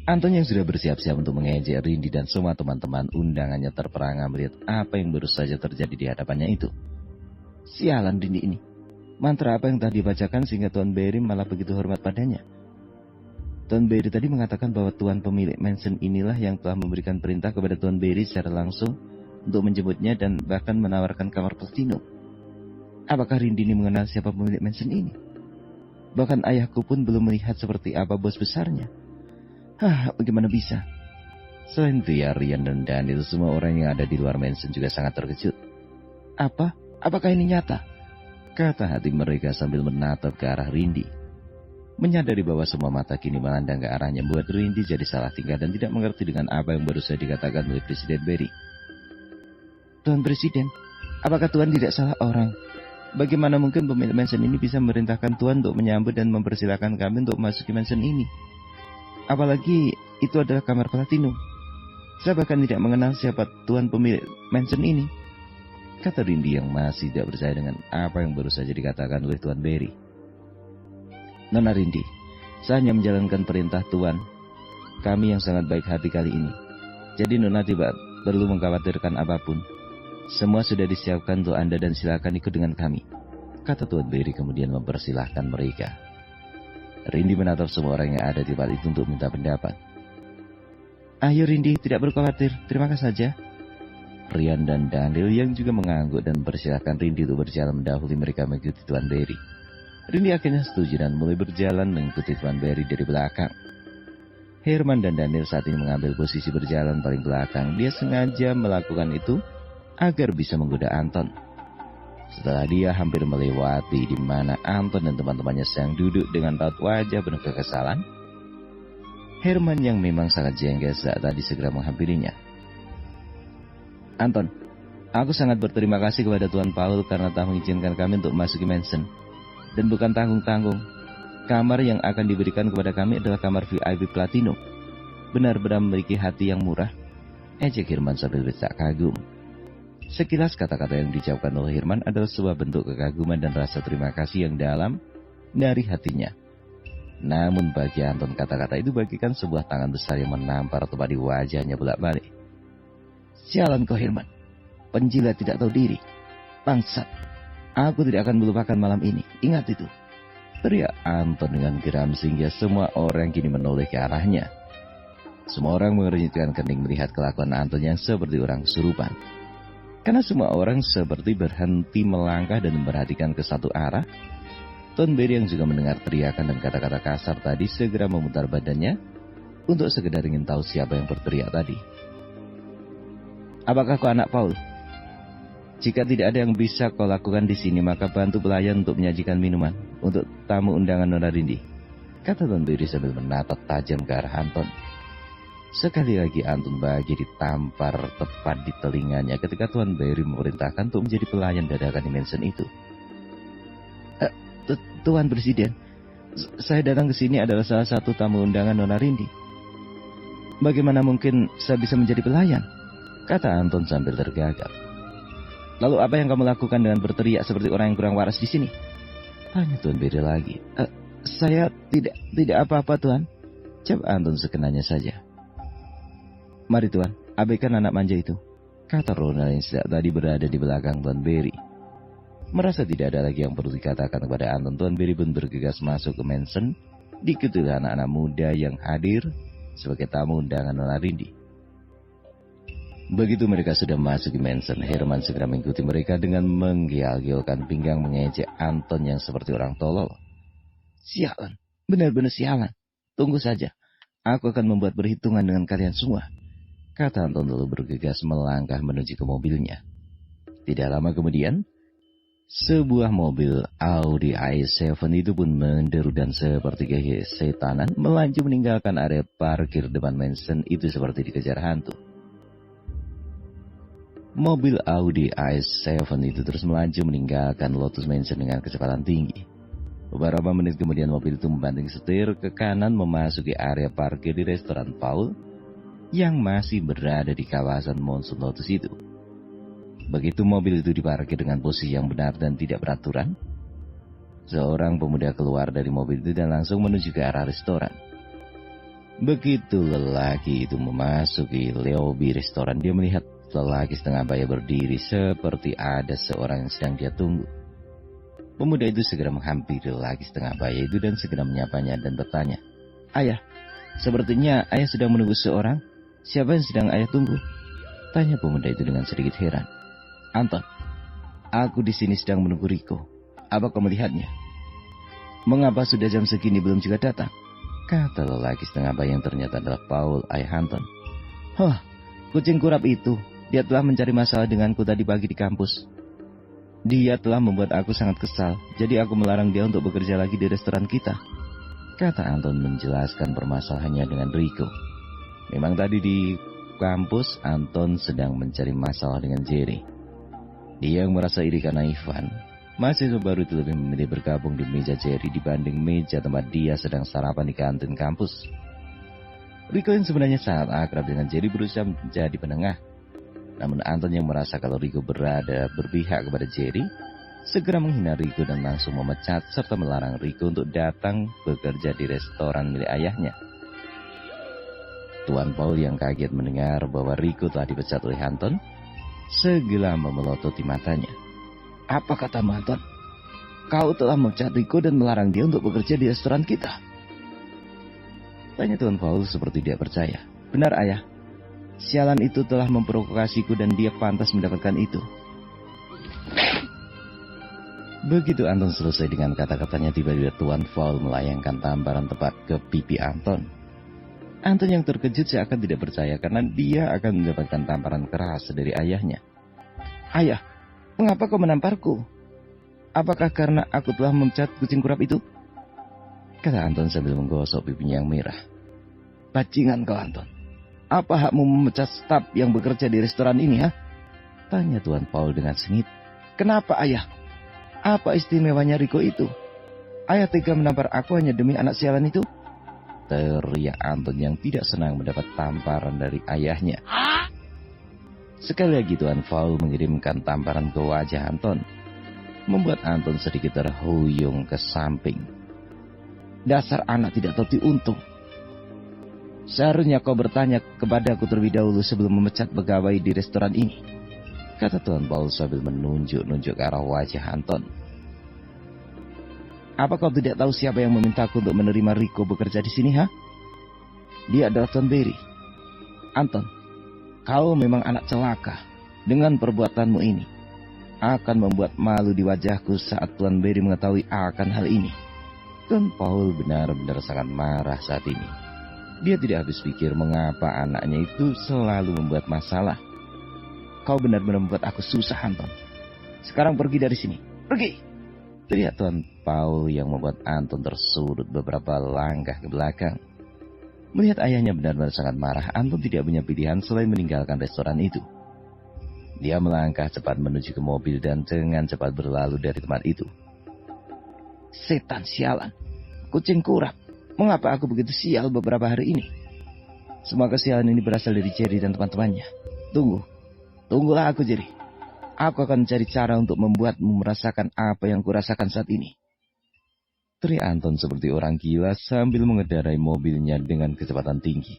Anton yang sudah bersiap-siap untuk mengejek Rindy dan semua teman-teman undangannya terperangah melihat apa yang baru saja terjadi di hadapannya itu. Sialan Rindy ini. Mantra apa yang tadi dibacakan sehingga Tuan Berry malah begitu hormat padanya? Tuan Berry tadi mengatakan bahwa Tuan pemilik mansion inilah yang telah memberikan perintah kepada Tuan Berry secara langsung untuk menjemputnya dan bahkan menawarkan kamar platinum. Apakah Rindy ini mengenal siapa pemilik mansion ini? Bahkan ayahku pun belum melihat seperti apa bos besarnya. Bagaimana bisa? Selain itu ya, Rian dan Daniel, semua orang yang ada di luar mansion juga sangat terkejut. Apakah ini nyata? Kata hati mereka sambil menatap ke arah Rindy. Menyadari bahwa semua mata kini memandang ke arahnya membuat Rindy jadi salah tingkah dan tidak mengerti dengan apa yang baru saja dikatakan oleh Presiden Berry. Tuan Presiden, apakah Tuan tidak salah orang? Bagaimana mungkin pemilik mansion ini bisa memerintahkan Tuan untuk menyambut dan mempersilahkan kami untuk memasuki mansion ini? Apalagi itu adalah kamar platinum. Saya bahkan tidak mengenal siapa Tuan pemilik mansion ini. Kata Rindy yang masih tidak percaya dengan apa yang baru saja dikatakan oleh Tuan Berry. Nona Rindy, saya hanya menjalankan perintah Tuan. Kami yang sangat baik hati kali ini. Jadi Nona tidak perlu mengkhawatirkan apapun. Semua sudah disiapkan untuk Anda dan silakan ikut dengan kami. Kata Tuan Berry kemudian mempersilahkan mereka. Rindy menatap semua orang yang ada di tempat itu untuk minta pendapat. Ayo Rindy, tidak perlu khawatir. Terima kasih saja. Rian dan Daniel yang juga mengangguk dan mempersilahkan Rindy untuk berjalan mendahului mereka mengikuti Tuan Berry. Rindy akhirnya setuju dan mulai berjalan mengikuti Tuan Berry dari belakang. Herman dan Daniel saat ini mengambil posisi berjalan paling belakang. Dia sengaja melakukan itu agar bisa menggoda Anton. Setelah dia hampir melewati di mana Anton dan teman-temannya sedang duduk dengan raut wajah penuh kekesalan, Herman yang memang sangat jengkel saat tadi segera menghampirinya. Anton, aku sangat berterima kasih kepada Tuan Paul karena telah mengizinkan kami untuk memasuki mansion. Dan bukan tanggung-tanggung, kamar yang akan diberikan kepada kami adalah kamar VIP Platinum. Benar-benar memiliki hati yang murah. Ejek Herman sambil bercak kagum. Sekilas kata-kata yang diucapkan oleh Herman adalah sebuah bentuk kekaguman dan rasa terima kasih yang dalam dari hatinya. Namun bagi Anton kata-kata itu bagikan sebuah tangan besar yang menampar tepat di wajahnya bolak-balik. Sialan kau Herman, penjilat tidak tahu diri. Bangsat, aku tidak akan melupakan malam ini, ingat itu. Teriak Anton dengan geram sehingga semua orang kini menoleh ke arahnya. Semua orang mengernyitkan kening melihat kelakuan Anton yang seperti orang kesurupan. Karena semua orang seperti berhenti melangkah dan memperhatikan ke satu arah. Tuan Berry yang juga mendengar teriakan dan kata-kata kasar tadi segera memutar badannya untuk sekedar ingin tahu siapa yang berteriak tadi. Apakah kau anak Paul? Jika tidak ada yang bisa kau lakukan di sini, maka bantu pelayan untuk menyajikan minuman untuk tamu undangan Nona Rindy. Kata Tuan Berry sambil menatap tajam ke arah Anton. Sekali lagi Anton bagi ditampar tepat di telinganya ketika Tuan Berry memerintahkan untuk menjadi pelayan dadakan di mansion itu. Tuan Presiden, saya datang ke sini adalah salah satu tamu undangan Nona Rindy. Bagaimana mungkin saya bisa menjadi pelayan? Kata Anton sambil tergagap. Lalu apa yang kamu lakukan dengan berteriak seperti orang yang kurang waras di sini? Tanya Tuan Berry lagi. Saya tidak apa-apa Tuan. Jawab Anton sekenanya saja. Mari Tuan, abaikan anak manja itu. Kata Ronald yang sejak tadi berada di belakang Tuan Berry. Merasa tidak ada lagi yang perlu dikatakan kepada Anton, Tuan Berry pun bergegas masuk ke mansion, diikuti anak-anak muda yang hadir sebagai tamu undangan Nona Rindy. Begitu mereka sudah masuk di mansion, Herman segera mengikuti mereka dengan menggial-gialkan pinggang mengejek Anton yang seperti orang tolol. Sialan, benar-benar sialan. Tunggu saja, aku akan membuat perhitungan dengan kalian semua. Kata Anton lalu bergegas melangkah menuju ke mobilnya. Tidak lama kemudian, sebuah mobil Audi i7 itu pun menderu dan seperti kesetanan melaju meninggalkan area parkir depan mansion itu seperti dikejar hantu. Mobil Audi i7 itu terus melaju meninggalkan Lotus Mansion dengan kecepatan tinggi. Beberapa menit kemudian mobil itu membanting setir ke kanan memasuki area parkir di restoran Paul yang masih berada di kawasan Monsoon Lotus itu. Begitu mobil itu diparkir dengan posisi yang benar dan tidak beraturan, seorang pemuda keluar dari mobil itu dan langsung menuju ke arah restoran. Begitu lelaki itu memasuki lobi restoran, dia melihat lelaki setengah baya berdiri seperti ada seorang yang sedang dia tunggu. Pemuda itu segera menghampiri lelaki setengah baya itu dan segera menyapanya dan bertanya, "Ayah, sepertinya ayah sedang menunggu seorang. Siapa yang sedang ayah tunggu?" Tanya pemuda itu dengan sedikit heran. "Anton, aku di sini sedang menunggu Riko. Apa kau melihatnya?" "Mengapa sudah jam segini belum juga datang?" kata lelaki setengah baya yang ternyata adalah Paul, ayah Anton. "Hah, kucing kurap itu. Dia telah mencari masalah denganku tadi pagi di kampus. Dia telah membuat aku sangat kesal, jadi aku melarang dia untuk bekerja lagi di restoran kita," kata Anton menjelaskan permasalahannya dengan Riko. Memang tadi di kampus Anton sedang mencari masalah dengan Jerry. Dia yang merasa iri karena Ivan, mahasiswa baru itu lebih memilih bergabung di meja Jerry dibanding meja tempat dia sedang sarapan di kantin kampus. Riko yang sebenarnya sangat akrab dengan Jerry berusaha menjadi penengah. Namun Anton yang merasa kalau Riko berpihak kepada Jerry, segera menghina Riko dan langsung memecat serta melarang Riko untuk datang bekerja di restoran milik ayahnya. Tuan Paul yang kaget mendengar bahwa Riko telah dipecat oleh Anton, segera memelototi matanya. "Apa katamu, Anton? Kau telah memecat Riko dan melarang dia untuk bekerja di restoran kita?" Tanya Tuan Paul seperti dia percaya. "Benar, ayah. Sialan itu telah memprovokasiku dan dia pantas mendapatkan itu." Begitu Anton selesai dengan kata-katanya, tiba-tiba Tuan Paul melayangkan tamparan tepat ke pipi Anton. Anton yang terkejut seakan tidak percaya karena dia akan mendapatkan tamparan keras dari ayahnya. "Ayah, mengapa kau menamparku? Apakah karena aku telah memecat kucing kurap itu?" kata Anton sambil menggosok pipinya yang merah. "Bajingan kau, Anton. Apa hakmu memecat staf yang bekerja di restoran ini, ha?" tanya Tuan Paul dengan sengit. "Kenapa, ayah? Apa istimewanya Riko itu? Ayah tega menampar aku hanya demi anak sialan itu?" teriak Anton yang tidak senang mendapat tamparan dari ayahnya. Sekali lagi Tuan Paul mengirimkan tamparan ke wajah Anton, membuat Anton sedikit terhuyung ke samping. "Dasar anak tidak tahu untung. Seharusnya kau bertanya kepadaku terlebih dahulu sebelum memecat pegawai di restoran ini," kata Tuan Paul sambil menunjuk-nunjuk ke arah wajah Anton. "Apa kau tidak tahu siapa yang memintaku untuk menerima Riko bekerja di sini, ha? Dia adalah Tuan Berry. Anton, kau memang anak celaka. Dengan perbuatanmu ini akan membuat malu di wajahku saat Tuan Berry mengetahui akan hal ini." Tuan Paul benar-benar sangat marah saat ini. Dia tidak habis pikir mengapa anaknya itu selalu membuat masalah. "Kau benar-benar membuat aku susah, Anton. Sekarang pergi dari sini. Pergi!" teriak Tuan Paul yang membuat Anton tersurut beberapa langkah ke belakang. Melihat ayahnya benar-benar sangat marah, Anton tidak punya pilihan selain meninggalkan restoran itu. Dia melangkah cepat menuju ke mobil dan dengan cepat berlalu dari tempat itu. "Setan sialan, kucing kurap. Mengapa aku begitu sial beberapa hari ini? Semua kesialan ini berasal dari Jerry dan teman-temannya. Tunggulah aku, Jerry. Aku akan mencari cara untuk membuatmu merasakan apa yang kurasakan saat ini," teriak Anton seperti orang gila sambil mengendarai mobilnya dengan kecepatan tinggi.